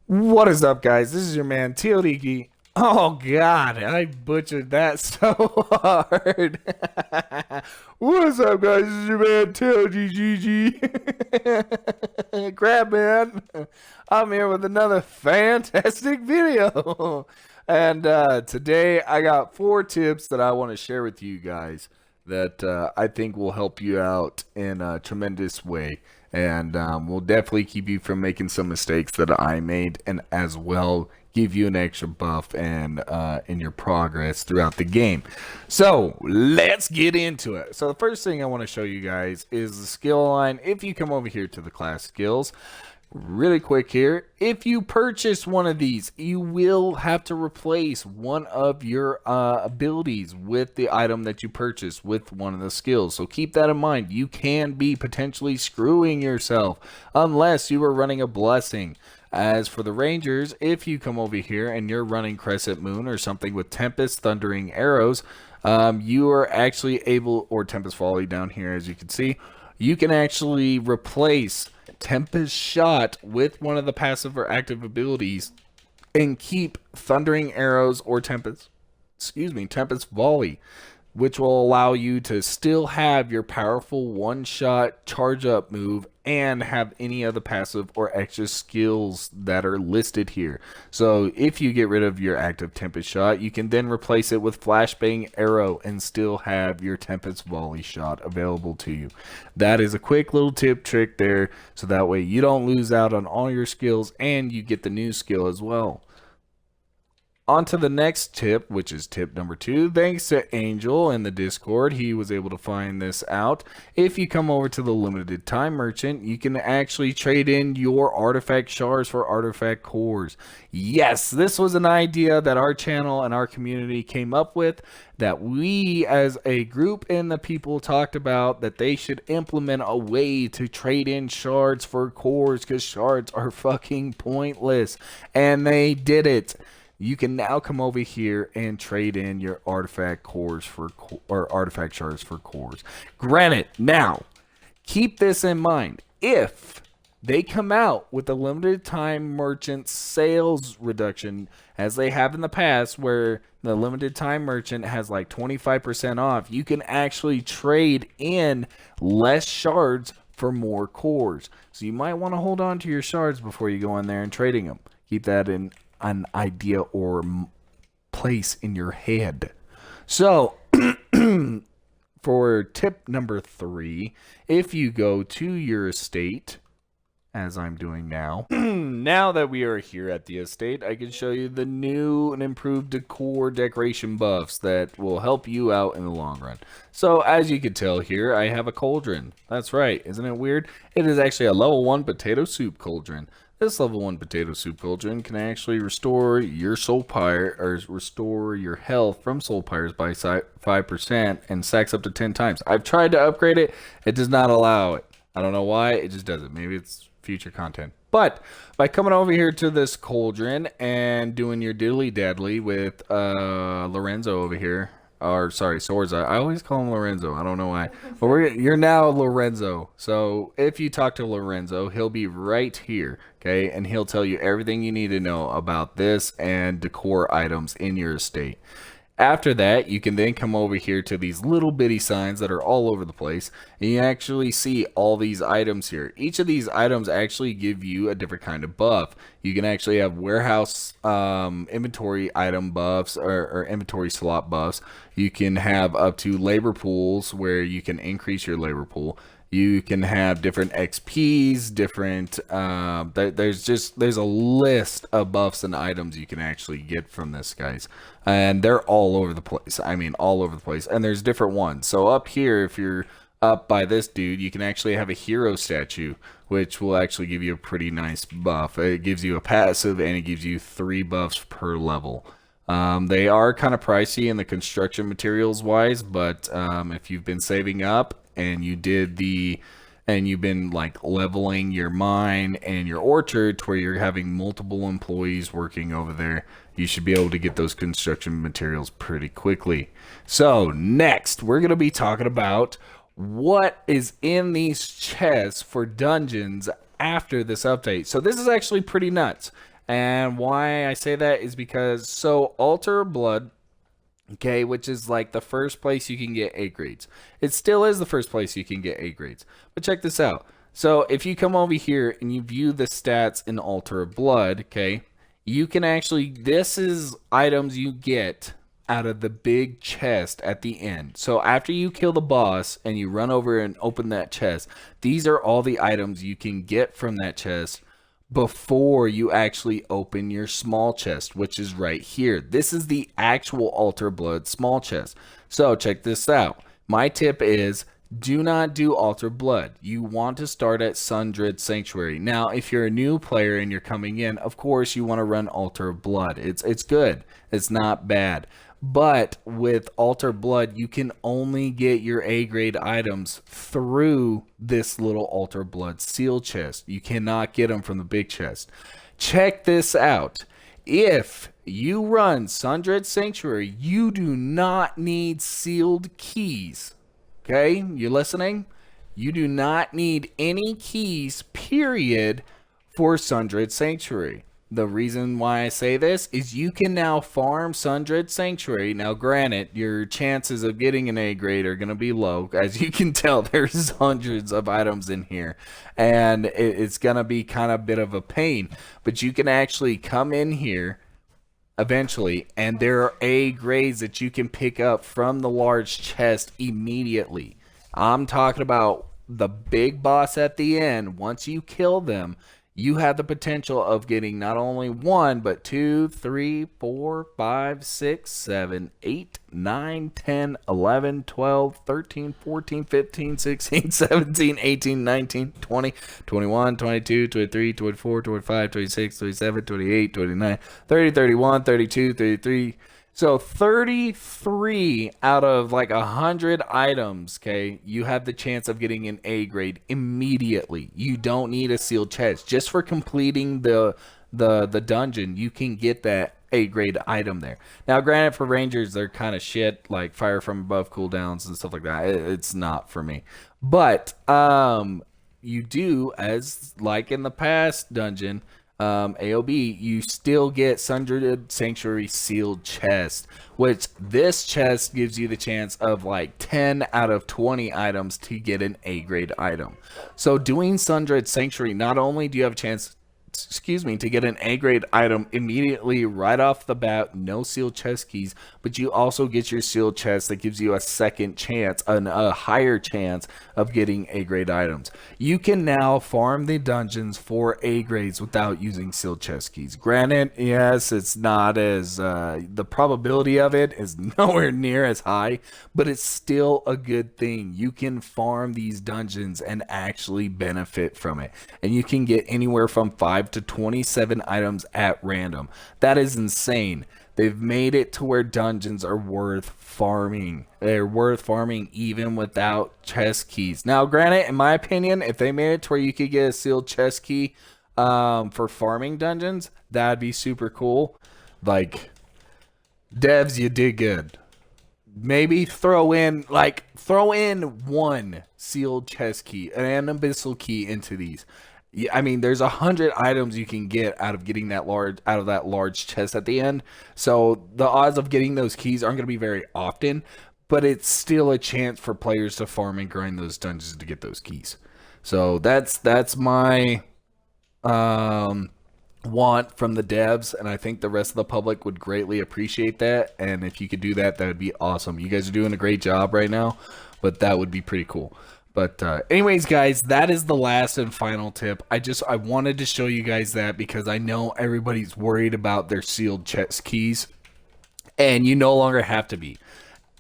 What is up, guys? This is your man TLD. Oh God, I butchered that so hard. What is up, guys? This is your man TLD. Crab man. I'm here with another fantastic video, and today I got 4 tips that I want to share with you guys that I think will help you out in a tremendous way, and will definitely keep you from making some mistakes that I made, and as well give you an extra buff and in your progress throughout the game. So let's get into it. So the first thing I want to show you guys is the skill line. If you come over here to the class skills, really quick here, if you purchase one of these, you will have to replace one of your abilities with the item that you purchase with one of the skills. So keep that in mind. You can be potentially screwing yourself unless you are running a blessing. As for the Rangers, if you come over here and you're running Crescent Moon or something with Tempest, Thundering Arrows, you are actually able, or Tempest Volley down here as you can see, you can actually replace Tempest Shot with one of the passive or active abilities and keep Thundering Arrows or Tempest Volley, which will allow you to still have your powerful one-shot charge-up move and have any other passive or extra skills that are listed here. So if you get rid of your active Tempest Shot, you can then replace it with Flashbang Arrow and still have your Tempest Volley shot available to you. That is a quick little tip trick there, so that way you don't lose out on all your skills and you get the new skill as well. On to the next tip, which is tip number 2. Thanks to Angel in the Discord, he was able to find this out. If you come over to the limited time merchant, you can actually trade in your artifact shards for artifact cores. Yes, this was an idea that our channel and our community came up with, that we as a group and the people talked about that they should implement a way to trade in shards for cores, because shards are fucking pointless, and they did it. You can now come over here and trade in your artifact cores for artifact shards for cores. Granted, now keep this in mind. If they come out with a limited time merchant sales reduction, as they have in the past, where the limited time merchant has like 25% off, you can actually trade in less shards for more cores. So you might want to hold on to your shards before you go in there and trading them. Keep that in an idea or place in your head. So for tip number 3, if you go to your estate, as I'm doing now, now that we are here at the estate, I can show you the new and improved decor decoration buffs that will help you out in the long run. So as you can tell here, I have a cauldron. That's right, isn't it weird? It is actually a level 1 potato soup cauldron. This level 1 potato soup cauldron can actually restore your soul pyre, or restore your health from soul pyres by 5% and stacks up to 10 times. I've tried to upgrade it. It does not allow it. I don't know why. It just doesn't. Maybe it's future content. But by coming over here to this cauldron and doing your diddly daddly with Lorenzo over here, or sorry, Sorza. I always call him Lorenzo. I don't know why. But you're now Lorenzo. So if you talk to Lorenzo, he'll be right here, okay? And he'll tell you everything you need to know about this and decor items in your estate. After that, you can then come over here to these little bitty signs that are all over the place, and you actually see all these items here. Each of these items actually give you a different kind of buff. You can actually have warehouse inventory item buffs, or inventory slot buffs. You can have up to labor pools where you can increase your labor pool. You can have different XPs, different, there's a list of buffs and items you can actually get from this, guys. And they're all over the place. I mean, all over the place. And there's different ones. So up here, if you're up by this dude, you can actually have a hero statue, which will actually give you a pretty nice buff. It gives you a passive, and it gives you 3 buffs per level. They are kind of pricey in the construction materials wise, but if you've been saving up and you've been like leveling your mine and your orchard to where you're having multiple employees working over there, you should be able to get those construction materials pretty quickly. So next, we're going to be talking about what is in these chests for dungeons after this update. So this is actually pretty nuts. And why I say that is because, so Altar of Blood, okay, which is like the first place you can get A grades. It still is the first place you can get A grades. But check this out. So if you come over here and you view the stats in Altar of Blood, okay, you can actually, this is items you get out of the big chest at the end. So after you kill the boss and you run over and open that chest, these are all the items you can get from that chest before you actually open your small chest, which is right here. This is the actual Altar Blood small chest. So check this out. My tip is, do not do Altar Blood. You want to start at Sundred Sanctuary. Now, if you're a new player and you're coming in, of course you want to run Altar Blood. It's good. It's not bad. But with Altar Blood, you can only get your A grade items through this little Altar Blood seal chest. You cannot get them from the big chest. Check this out. If you run Sundred Sanctuary, you do not need sealed keys. Okay, you listening? You do not need any keys, period, for Sundred Sanctuary. The reason why I say this is you can now farm Sundred Sanctuary. Now, granted, your chances of getting an A grade are going to be low. As you can tell, there's hundreds of items in here, and it's going to be kind of a bit of a pain. But you can actually come in here eventually, and there are A grades that you can pick up from the large chest immediately. I'm talking about the big boss at the end. Once you kill them, you have the potential of getting not only 1, but 2, 3, 4, 5, 6, 7, 8, 9, 10, 11, 12, 13, 14, 15, 16, 17, 18, 19, 20, 21, 22, 23, 24, 25, 26, 27, 28, 29, 30, 31, 32, 33. So 33 out of like 100 items, okay, you have the chance of getting an A grade immediately. You don't need a sealed chest. Just for completing the dungeon, you can get that A grade item there. Now, granted, for Rangers, they're kind of shit, like fire from above cooldowns and stuff like that. It's not for me. But you do, as like in the past dungeon, AOB, you still get Sundred Sanctuary sealed chest, which this chest gives you the chance of like 10 out of 20 items to get an A grade item. So doing Sundred Sanctuary, not only do you have a chance, to get an A grade item immediately right off the bat, no sealed chest keys, but you also get your sealed chest that gives you a second chance, a higher chance of getting A grade items. You can now farm the dungeons for A grades without using sealed chest keys. Granted, yes, it's not as, the probability of it is nowhere near as high, but it's still a good thing. You can farm these dungeons and actually benefit from it. And you can get anywhere from 5 to 27 items at random. That is insane. They've made it to where dungeons are worth farming. They're worth farming even without chest keys. Now, granted, in my opinion, if they made it to where you could get a sealed chest key for farming dungeons, that'd be super cool. Like, devs, you did good. Maybe throw in one sealed chest key, an abyssal key into these. Yeah, I mean, there's 100 items you can get out of getting that large chest at the end. So the odds of getting those keys aren't going to be very often, but it's still a chance for players to farm and grind those dungeons to get those keys. So that's my want from the devs, and I think the rest of the public would greatly appreciate that. And if you could do that, that would be awesome. You guys are doing a great job right now, but that would be pretty cool. But anyways, guys, that is the last and final tip. I wanted to show you guys that because I know everybody's worried about their sealed chest keys, and you no longer have to be.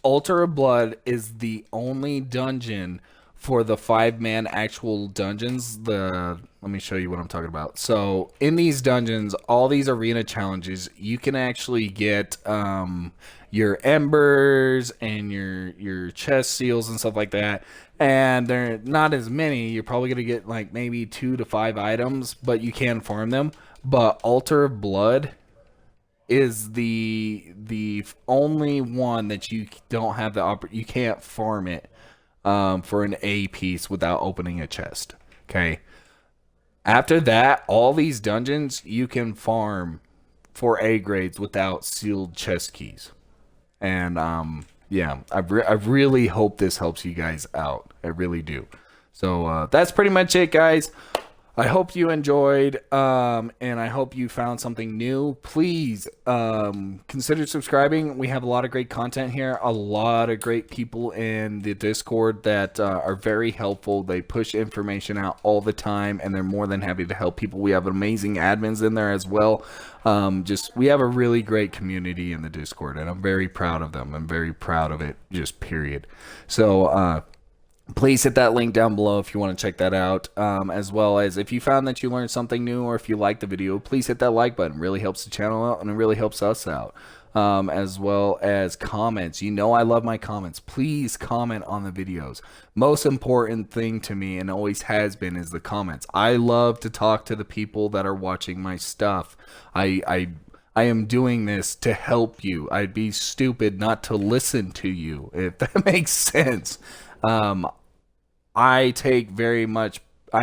Altar of Blood is the only dungeon for the 5-man actual dungeons. Let me show you what I'm talking about. So in these dungeons, all these arena challenges, you can actually get your embers and your chest seals and stuff like that. And they're not as many. You're probably gonna get like maybe 2 to 5 items, but you can farm them. But Altar of Blood is the only one that you don't have you can't farm it for an A piece without opening a chest. Okay. After that, all these dungeons you can farm for A grades without sealed chest keys. And yeah, I really hope this helps you guys out. I really do. So that's pretty much it, guys. I hope you enjoyed, and I hope you found something new. Please consider subscribing. We have a lot of great content here, a lot of great people in the Discord that are very helpful. They push information out all the time, and they're more than happy to help people. We have amazing admins in there as well. We have a really great community in the Discord, and I'm very proud of them. I'm very proud of it, just period. So, please hit that link down below if you want to check that out, as well as if you found that you learned something new, or if you liked the video, please hit that like button. It really helps the channel out, and it really helps us out, as well as comments. You know I love my comments. Please comment on the videos. Most important thing to me, and always has been, is the comments. I love to talk to the people that are watching my stuff. I am doing this to help you. I'd be stupid not to listen to you, if that makes sense. I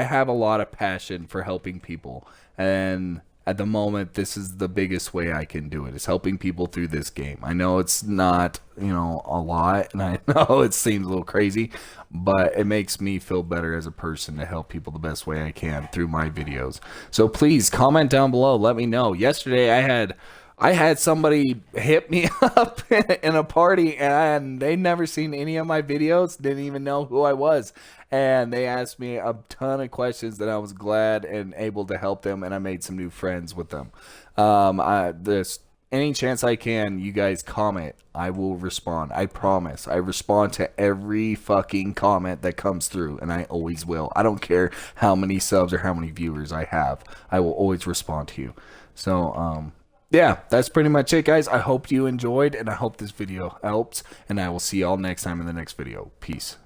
have a lot of passion for helping people, and at the moment this is the biggest way I can do it, is helping people through this game. I know it's not, a lot, and I know it seems a little crazy, but it makes me feel better as a person to help people the best way I can through my videos. So please comment down below, let me know. Yesterday I had somebody hit me up in a party, and they'd never seen any of my videos, didn't even know who I was. And they asked me a ton of questions that I was glad and able to help them, and I made some new friends with them. Any chance I can, you guys comment, I will respond. I promise. I respond to every fucking comment that comes through, and I always will. I don't care how many subs or how many viewers I have. I will always respond to you. So, yeah, that's pretty much it, guys. I hope you enjoyed, and I hope this video helps, and I will see y'all next time in the next video. Peace.